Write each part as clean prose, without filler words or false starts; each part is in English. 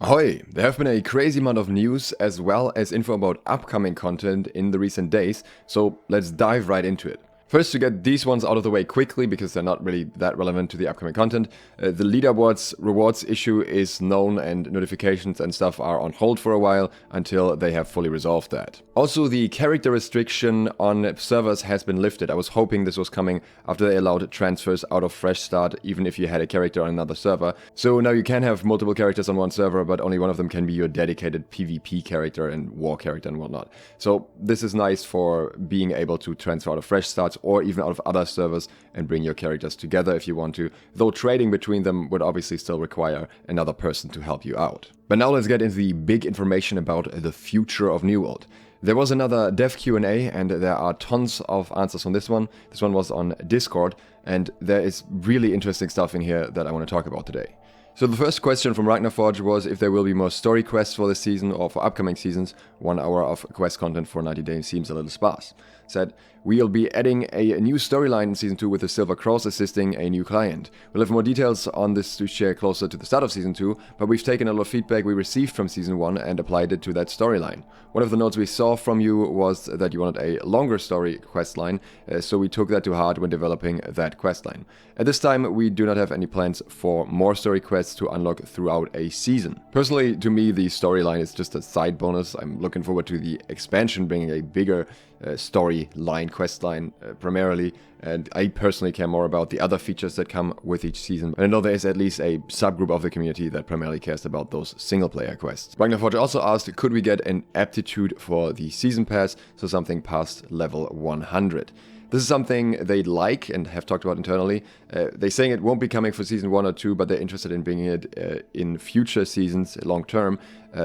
Ahoy! There have been a crazy amount of news as well as info about upcoming content in the recent days, so let's dive right into it. First, to get these ones out of the way quickly, because they're not really that relevant to the upcoming content, the leaderboards rewards issue is known and notifications and stuff are on hold for a while until they have fully resolved that. Also, the character restriction on servers has been lifted. I was hoping this was coming after they allowed transfers out of Fresh Start, even if you had a character on another server. So now you can have multiple characters on one server, but only one of them can be your dedicated PvP character and war character and whatnot. So this is nice for being able to transfer out of Fresh Start or even out of other servers and bring your characters together if you want to, though trading between them would obviously still require another person to help you out. But now let's get into the big information about the future of New World. There was another dev Q&A and there are tons of answers on this one. This one was on Discord and there is really interesting stuff in here that I want to talk about today. So the first question from Ragnarforge was if there will be more story quests for this season or for upcoming seasons. 1 hour of quest content for 90 days seems a little sparse. Said, we'll be adding a new storyline in Season 2 with the Silver Cross assisting a new client. We'll have more details on this to share closer to the start of Season 2, but we've taken a lot of feedback we received from Season 1 and applied it to that storyline. One of the notes we saw from you was that you wanted a longer story questline, so we took that to heart when developing that questline. At this time, we do not have any plans for more story quests to unlock throughout a season. Personally, to me, the storyline is just a side bonus. I'm looking forward to the expansion bringing a bigger storyline, questline primarily, and I personally care more about the other features that come with each season. And I know there is at least a subgroup of the community that primarily cares about those single-player quests. Ragnarforge also asked, could we get an aptitude for the season pass, so something past level 100? This is something they'd like and have talked about internally. They're saying it won't be coming for season 1 or 2, but they're interested in bringing it in future seasons long term,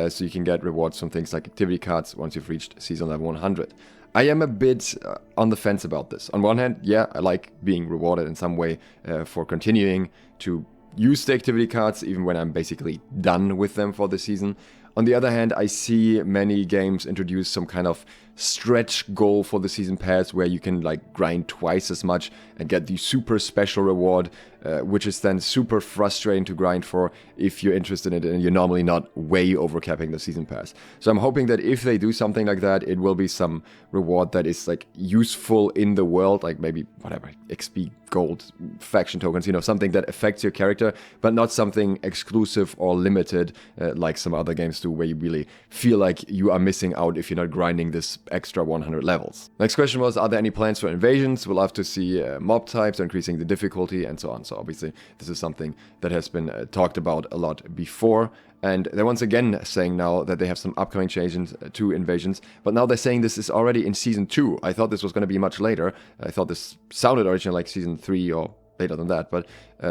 so you can get rewards from things like activity cards once you've reached season level 100. I am a bit on the fence about this. On one hand, yeah, I like being rewarded in some way for continuing to use the activity cards even when I'm basically done with them for the season. On the other hand, I see many games introduce some kind of stretch goal for the season pass where you can like grind twice as much and get the super special reward, which is then super frustrating to grind for if you're interested in it and you're normally not way overcapping the season pass. So I'm hoping that if they do something like that, it will be some reward that is like useful in the world, like maybe whatever, XP, gold, faction tokens, you know, something that affects your character, but not something exclusive or limited like some other games do where you really feel like you are missing out if you're not grinding this extra 100 levels. Next question was, are there any plans for invasions? We'll have to see mob types, increasing the difficulty and so on. So obviously this is something that has been talked about a lot before. And they're once again saying now that they have some upcoming changes to invasions, but now they're saying this is already in Season 2. I thought this was going to be much later. I thought this sounded originally like Season 3 or later than that, but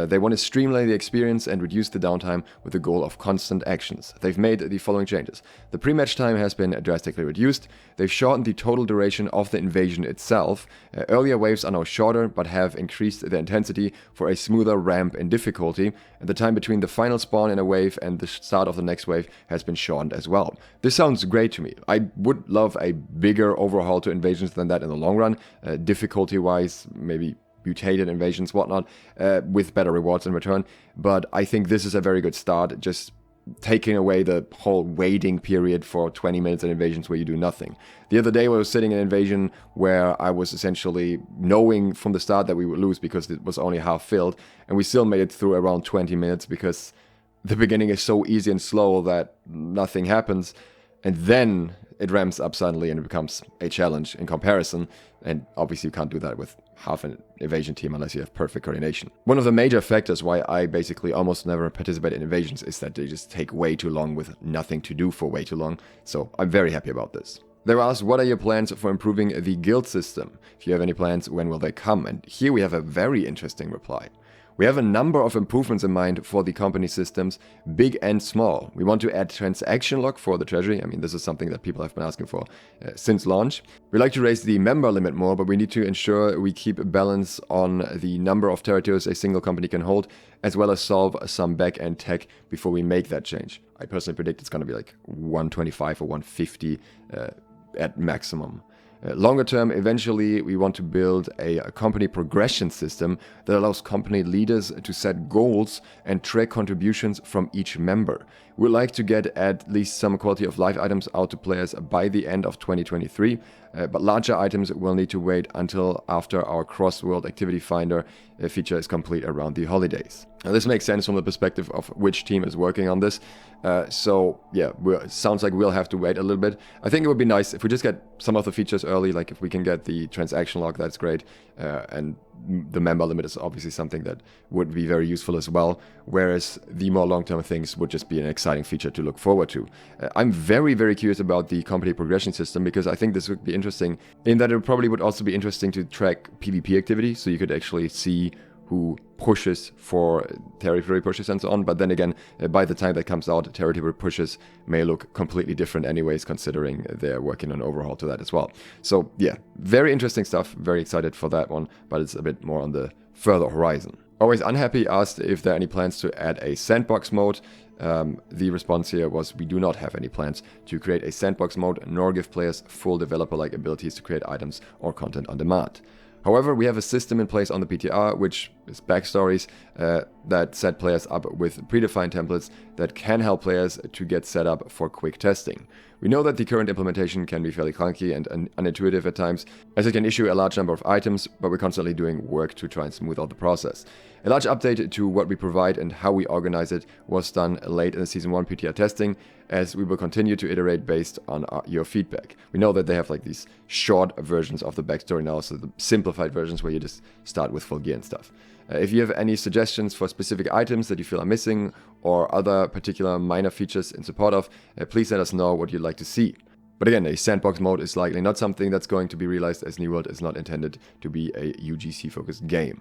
they want to streamline the experience and reduce the downtime with the goal of constant actions. They've made the following changes. The pre-match time has been drastically reduced. They've shortened the total duration of the invasion itself. Earlier waves are now shorter, but have increased the intensity for a smoother ramp in difficulty. And the time between the final spawn in a wave and the start of the next wave has been shortened as well. This sounds great to me. I would love a bigger overhaul to invasions than that in the long run, difficulty-wise, maybe mutated invasions, whatnot, with better rewards in return. But I think this is a very good start, just taking away the whole waiting period for 20 minutes in invasions where you do nothing. The other day I was sitting in an invasion where I was essentially knowing from the start that we would lose because it was only half filled, and we still made it through around 20 minutes because the beginning is so easy and slow that nothing happens, and then it ramps up suddenly and it becomes a challenge in comparison. And obviously you can't do that with half an evasion team unless you have perfect coordination. One of the major factors why I basically almost never participate in invasions is that they just take way too long with nothing to do for way too long. So I'm very happy about this. They were asked, what are your plans for improving the guild system? If you have any plans, when will they come? And here we have a very interesting reply. We have a number of improvements in mind for the company systems, big and small. We want to add transaction log for the treasury. I mean, this is something that people have been asking for since launch. We like to raise the member limit more, but we need to ensure we keep a balance on the number of territories a single company can hold, as well as solve some back-end tech before we make that change. I personally predict it's going to be like 125 or 150 at maximum. Longer term, eventually, we want to build a company progression system that allows company leaders to set goals and track contributions from each member. We'd like to get at least some quality of life items out to players by the end of 2023, but larger items will need to wait until after our cross-world activity finder feature is complete around the holidays. Now, this makes sense from the perspective of which team is working on this. So yeah, sounds like we'll have to wait a little bit. I think it would be nice if we just get some of the features early, like if we can get the transaction log, that's great. And the member limit is obviously something that would be very useful as well. Whereas the more long-term things would just be an exciting feature to look forward to. I'm very, very curious about the company progression system because I think this would be interesting in that it probably would also be interesting to track PvP activity. So you could actually see who pushes for territory pushes and so on. But then again, by the time that comes out, territory pushes may look completely different anyways, considering they're working on overhaul to that as well. So yeah, very interesting stuff. Very excited for that one, but it's a bit more on the further horizon. Always Unhappy asked if there are any plans to add a sandbox mode. The response here was we do not have any plans to create a sandbox mode nor give players full developer-like abilities to create items or content on demand. However, we have a system in place on the PTR, which is backstories, that set players up with predefined templates that can help players to get set up for quick testing. We know that the current implementation can be fairly clunky and unintuitive at times, as it can issue a large number of items, but we're constantly doing work to try and smooth out the process. A large update to what we provide and how we organize it was done late in the Season 1 PTR testing, as we will continue to iterate based on your feedback. We know that they have like these short versions of the backstory now, so the simplified versions where you just start with full gear and stuff. If you have any suggestions for specific items that you feel are missing or other particular minor features in support of, please let us know what you'd like to see. But again, a sandbox mode is likely not something that's going to be realized, as New World is not intended to be a UGC-focused game.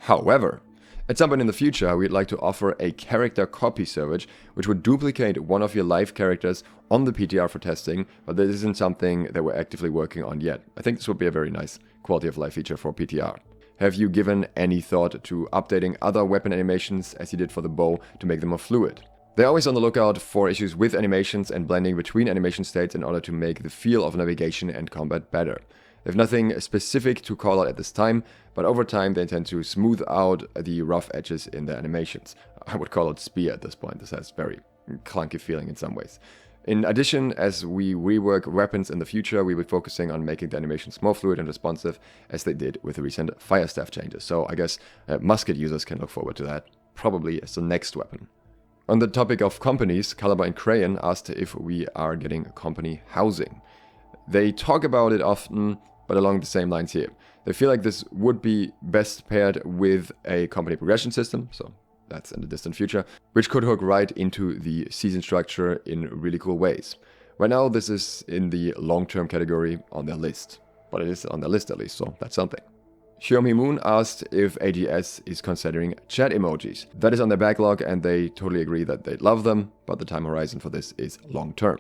However, at some point in the future, we'd like to offer a character copy servage, which would duplicate one of your live characters on the PTR for testing, but this isn't something that we're actively working on yet. I think this would be a very nice quality of life feature for PTR. Have you given any thought to updating other weapon animations as you did for the bow to make them more fluid? They're always on the lookout for issues with animations and blending between animation states in order to make the feel of navigation and combat better. They have nothing specific to call out at this time, but over time they intend to smooth out the rough edges in their animations. I would call it spear at this point. This has very clunky feeling in some ways. In addition, as we rework weapons in the future, we will be focusing on making the animations more fluid and responsive, as they did with the recent fire staff changes. So I guess musket users can look forward to that, probably as the next weapon. On the topic of companies, Caliber and Crayon asked if we are getting company housing. They talk about it often, but along the same lines here. They feel like this would be best paired with a company progression system, so that's in the distant future, which could hook right into the season structure in really cool ways. Right now, this is in the long-term category on their list, but it is on their list at least, so that's something. Xiaomi Moon asked if AGS is considering chat emojis. That is on their backlog, and they totally agree that they love them, but the time horizon for this is long-term.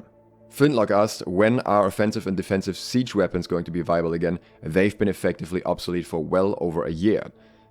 Flintlock asked, when are offensive and defensive siege weapons going to be viable again? They've been effectively obsolete for well over a year.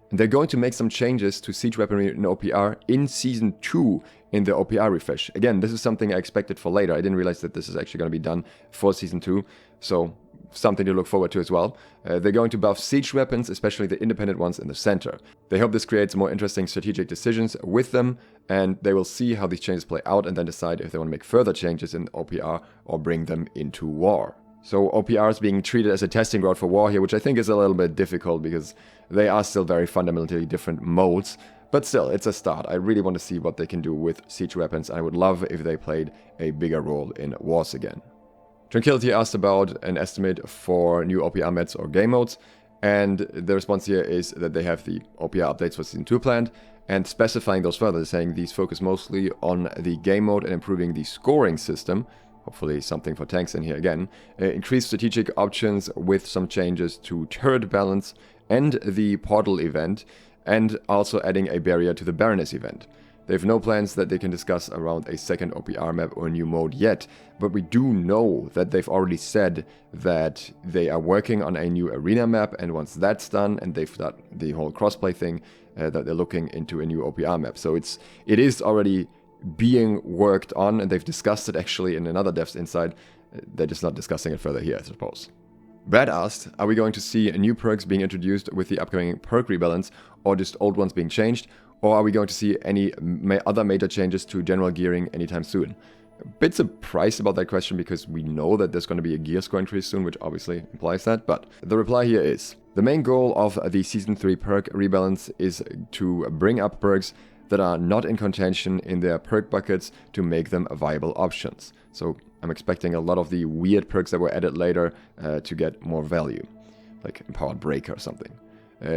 And they're going to make some changes to siege weaponry in OPR in Season 2 in the OPR refresh. Again, this is something I expected for later. I didn't realize that this is actually going to be done for Season 2, so something to look forward to as well. They're going to buff siege weapons, especially the independent ones in the center. They hope this creates more interesting strategic decisions with them, and they will see how these changes play out and then decide if they want to make further changes in OPR or bring them into war. So OPR is being treated as a testing ground for war here, which I think is a little bit difficult because they are still very fundamentally different modes. But still, it's a start. I really want to see what they can do with siege weapons. I would love if they played a bigger role in wars again. Tranquility asked about an estimate for new OPR mets or game modes, and the response here is that they have the OPR updates for Season 2 planned, and specifying those further, saying these focus mostly on the game mode and improving the scoring system, hopefully something for tanks in here again, increased strategic options with some changes to turret balance and the portal event, and also adding a barrier to the Baroness event. They have no plans that they can discuss around a second OPR map or a new mode yet, but we do know that they've already said that they are working on a new arena map, and once that's done and they've done the whole crossplay thing, that they're looking into a new OPR map. So it is already being worked on, and they've discussed it actually in another Devs Insight. They're just not discussing it further here, I suppose. Brad asked, are we going to see new perks being introduced with the upcoming perk rebalance, or just old ones being changed, or are we going to see any other major changes to general gearing anytime soon? A bit surprised about that question because we know that there's going to be a gear score increase soon, which obviously implies that, but the reply here is, the main goal of the Season 3 perk rebalance is to bring up perks that are not in contention in their perk buckets to make them viable options. So I'm expecting a lot of the weird perks that were added later to get more value, like Empowered Breaker or something.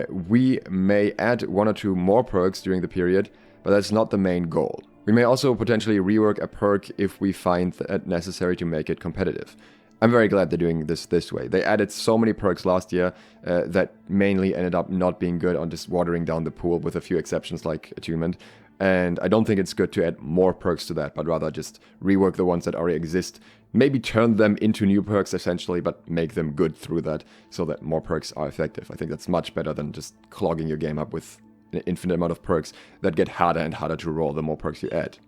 We may add 1 or 2 more perks during the period, but that's not the main goal. We may also potentially rework a perk if we find it necessary to make it competitive. I'm very glad they're doing this way. They added so many perks last year that mainly ended up not being good on just watering down the pool, with a few exceptions like Attunement. And I don't think it's good to add more perks to that, but rather just rework the ones that already exist. Maybe turn them into new perks essentially, but make them good through that so that more perks are effective. I think that's much better than just clogging your game up with an infinite amount of perks that get harder and harder to roll the more perks you add.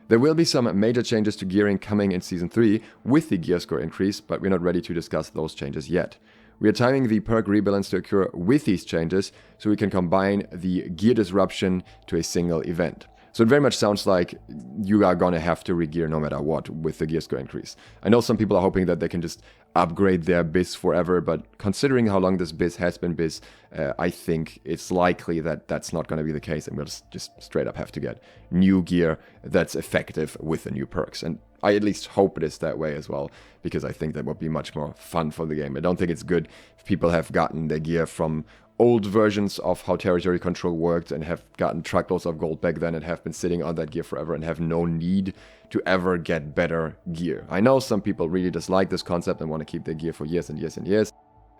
There will be some major changes to gearing coming in Season 3 with the gear score increase, but we're not ready to discuss those changes yet. We are timing the perk rebalance to occur with these changes so we can combine the gear disruption to a single event. So it very much sounds like you are gonna have to regear no matter what with the gear score increase. I know some people are hoping that they can just upgrade their biz forever, but considering how long this biz has been biz, I think it's likely that that's not gonna be the case, and we'll just straight up have to get new gear that's effective with the new perks. And I at least hope it is that way as well, because I think that would be much more fun for the game. I don't think it's good if people have gotten their gear from old versions of how territory control worked and have gotten truckloads of gold back then and have been sitting on that gear forever and have no need to ever get better gear. I know some people really dislike this concept and want to keep their gear for years and years and years,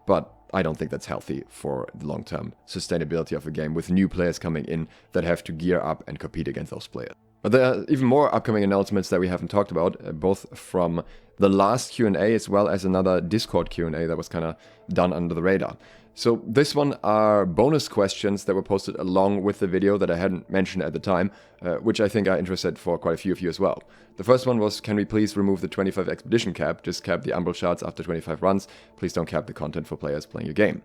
but I don't think that's healthy for the long-term sustainability of a game with new players coming in that have to gear up and compete against those players. But there are even more upcoming announcements that we haven't talked about, both from the last Q&A as well as another Discord Q&A that was kind of done under the radar. So this one are bonus questions that were posted along with the video that I hadn't mentioned at the time, which I think are interested for quite a few of you as well. The first one was, can we please remove the 25 expedition cap? Just cap the umbral shards after 25 runs. Please don't cap the content for players playing your game.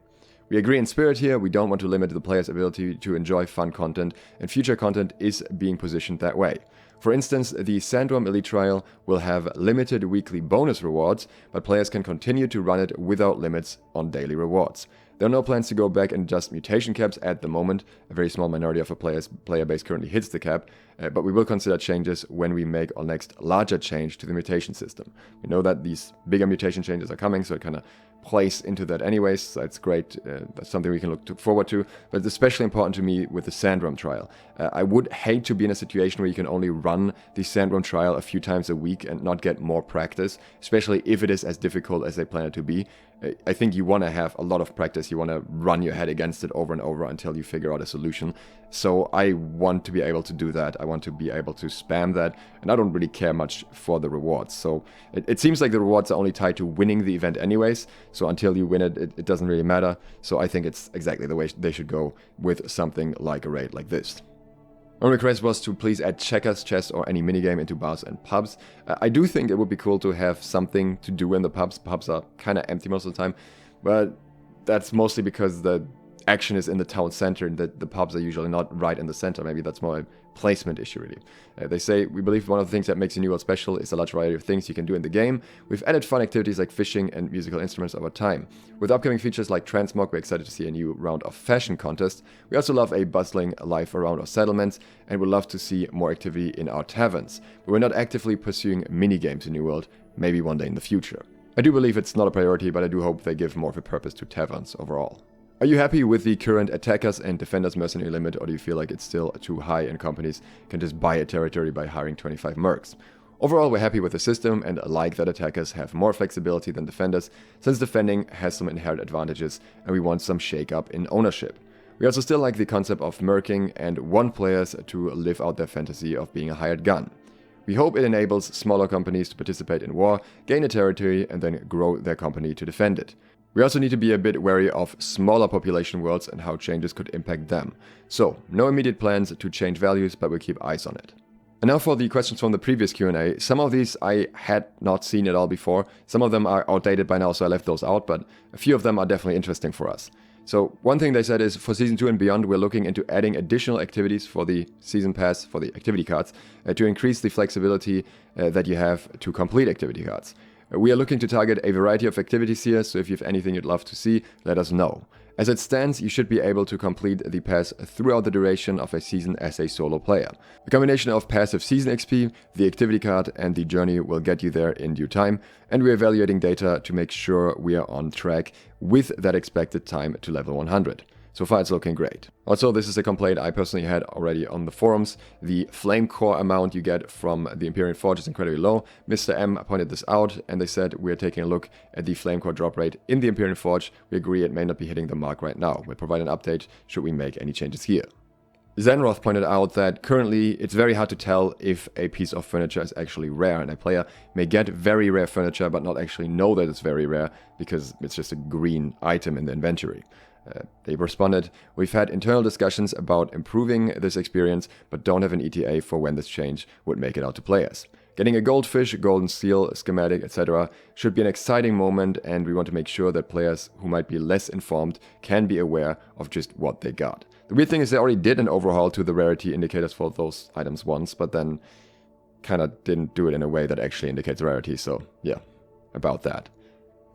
We agree in spirit here, we don't want to limit the player's ability to enjoy fun content, and future content is being positioned that way. For instance, the Sandworm Elite Trial will have limited weekly bonus rewards, but players can continue to run it without limits on daily rewards. There are no plans to go back and adjust mutation caps at the moment. A very small minority of a player base currently hits the cap, but we will consider changes when we make our next larger change to the mutation system. We know that these bigger mutation changes are coming, so it kind of plays into that anyways, so that's great. That's something we can look forward to, but it's especially important to me with the Sandworm trial. I would hate to be in a situation where you can only run the Sandworm trial a few times a week and not get more practice, especially if it is as difficult as they plan it to be. I think you want to have a lot of practice, you want to run your head against it over and over until you figure out a solution. So I want to be able to do that, I want to be able to spam that, and I don't really care much for the rewards. So it seems like the rewards are only tied to winning the event anyways, so until you win it, it doesn't really matter. So I think it's exactly the way they should go with something like a raid like this. One request was to please add checkers, chess, or any minigame into bars and pubs. I do think it would be cool to have something to do in the pubs. Pubs are kind of empty most of the time, but that's mostly because the action is in the town center and the pubs are usually not right in the center. Maybe that's more a placement issue, really. They say, we believe one of the things that makes a new world special is a large variety of things you can do in the game. We've added fun activities like fishing and musical instruments over time. With upcoming features like Transmog, we're excited to see a new round of fashion contests. We also love a bustling life around our settlements, and would love to see more activity in our taverns. But we're not actively pursuing mini-games in New World, maybe one day in the future. I do believe it's not a priority, but I do hope they give more of a purpose to taverns overall. Are you happy with the current attackers and defenders mercenary limit, or do you feel like it's still too high and companies can just buy a territory by hiring 25 mercs? Overall, we're happy with the system and like that attackers have more flexibility than defenders, since defending has some inherent advantages and we want some shake-up in ownership. We also still like the concept of merking and want players to live out their fantasy of being a hired gun. We hope it enables smaller companies to participate in war, gain a territory, and then grow their company to defend it. We also need to be a bit wary of smaller population worlds and how changes could impact them. So, no immediate plans to change values, but we'll keep eyes on it. And now for the questions from the previous Q&A. Some of these I had not seen at all before. Some of them are outdated by now, so I left those out, but a few of them are definitely interesting for us. So one thing they said is for Season 2 and beyond, we're looking into adding additional activities for the Season Pass, for the activity cards, to increase the flexibility that you have to complete activity cards. We are looking to target a variety of activities here, so if you have anything you'd love to see, let us know. As it stands, you should be able to complete the pass throughout the duration of a season as a solo player. A combination of passive season XP, the activity card, and the journey will get you there in due time, and we're evaluating data to make sure we are on track with that expected time to level 100. So far it's looking great. Also, this is a complaint I personally had already on the forums. The flame core amount you get from the Empyrean Forge is incredibly low. Mr. M pointed this out and they said we're taking a look at the flame core drop rate in the Empyrean Forge. We agree it may not be hitting the mark right now. We'll provide an update should we make any changes here. Zenroth pointed out that currently it's very hard to tell if a piece of furniture is actually rare, and a player may get very rare furniture but not actually know that it's very rare because it's just a green item in the inventory. They responded, we've had internal discussions about improving this experience, but don't have an ETA for when this change would make it out to players. Getting a goldfish, golden seal, schematic, etc. should be an exciting moment, and we want to make sure that players who might be less informed can be aware of just what they got. The weird thing is they already did an overhaul to the rarity indicators for those items once, but then kind of didn't do it in a way that actually indicates rarity, so yeah, about that.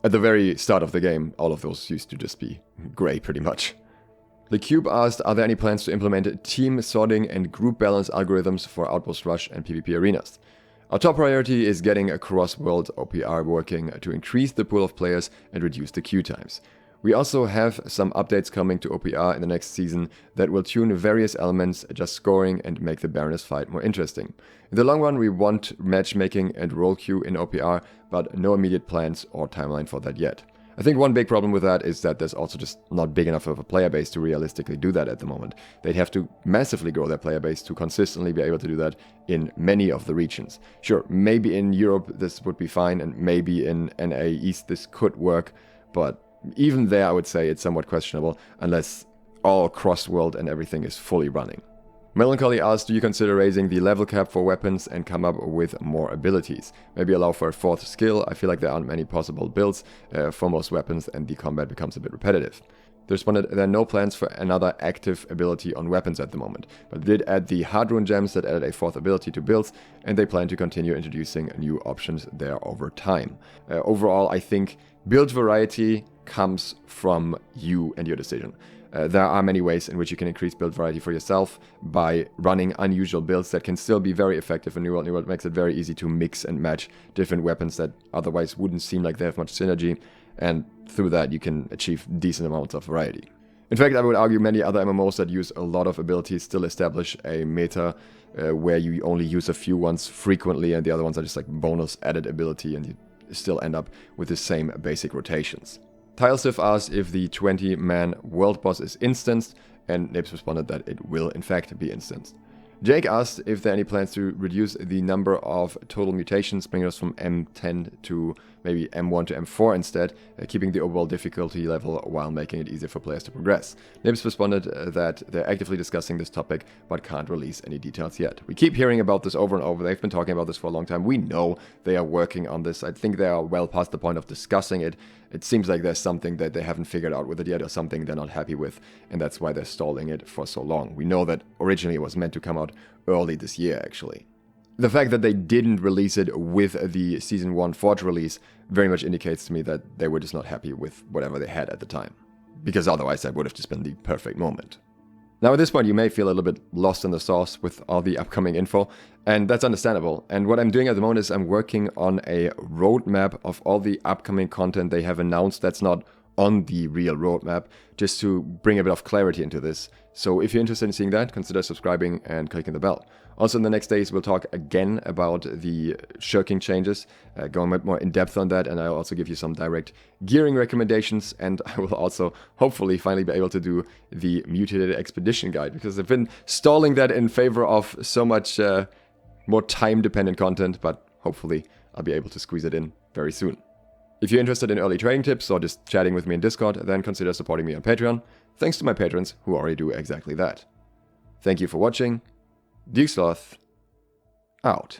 At the very start of the game, all of those used to just be grey pretty much. The Cube asked, are there any plans to implement team sorting and group balance algorithms for Outpost Rush and PvP arenas? Our top priority is getting a cross-world OPR working to increase the pool of players and reduce the queue times. We also have some updates coming to OPR in the next season that will tune various elements, adjust scoring, and make the Baroness fight more interesting. In the long run, we want matchmaking and role queue in OPR, but no immediate plans or timeline for that yet. I think one big problem with that is that there's also just not big enough of a player base to realistically do that at the moment. They'd have to massively grow their player base to consistently be able to do that in many of the regions. Sure, maybe in Europe this would be fine, and maybe in NA East this could work, but even there I would say it's somewhat questionable unless all cross-world and everything is fully running. Melancholy asked, do you consider raising the level cap for weapons and come up with more abilities? Maybe allow for a 4th skill. I feel like there aren't many possible builds for most weapons and the combat becomes a bit repetitive. They responded, there are no plans for another active ability on weapons at the moment, but they did add the Hard Rune gems that added a 4th ability to builds, and they plan to continue introducing new options there over time. Overall, I think build variety comes from you and your decision. There are many ways in which you can increase build variety for yourself by running unusual builds that can still be very effective in New World. New World makes it very easy to mix and match different weapons that otherwise wouldn't seem like they have much synergy, and through that you can achieve decent amounts of variety. In fact, I would argue many other MMOs that use a lot of abilities still establish a meta where you only use a few ones frequently and the other ones are just like bonus added ability, and you still end up with the same basic rotations. Tilesif asked if the 20-man world boss is instanced, and Nips responded that it will in fact be instanced. Jake asked if there are any plans to reduce the number of total mutations, bringing us from M10 to maybe M1 to M4 instead, keeping the overall difficulty level while making it easier for players to progress. Nips responded that they're actively discussing this topic, but can't release any details yet. We keep hearing about this over and over. They've been talking about this for a long time. We know they are working on this. I think they are well past the point of discussing it. It seems like there's something that they haven't figured out with it yet, or something they're not happy with, and that's why they're stalling it for so long. We know that originally it was meant to come out early this year, actually. The fact that they didn't release it with the Season 1 Forge release very much indicates to me that they were just not happy with whatever they had at the time. Because otherwise that would have just been the perfect moment. Now at this point you may feel a little bit lost in the sauce with all the upcoming info, and that's understandable. And what I'm doing at the moment is I'm working on a roadmap of all the upcoming content they have announced that's not on the real roadmap, just to bring a bit of clarity into this. So if you're interested in seeing that, consider subscribing and clicking the bell. Also in the next days we'll talk again about the shirking changes, going a bit more in depth on that, and I'll also give you some direct gearing recommendations, and I will also hopefully finally be able to do the mutated expedition guide, because I've been stalling that in favor of so much more time dependent content, but hopefully I'll be able to squeeze it in very soon. If you're interested in early trading tips or just chatting with me in Discord, then consider supporting me on Patreon. Thanks to my patrons who already do exactly that. Thank you for watching. SLOTH, out.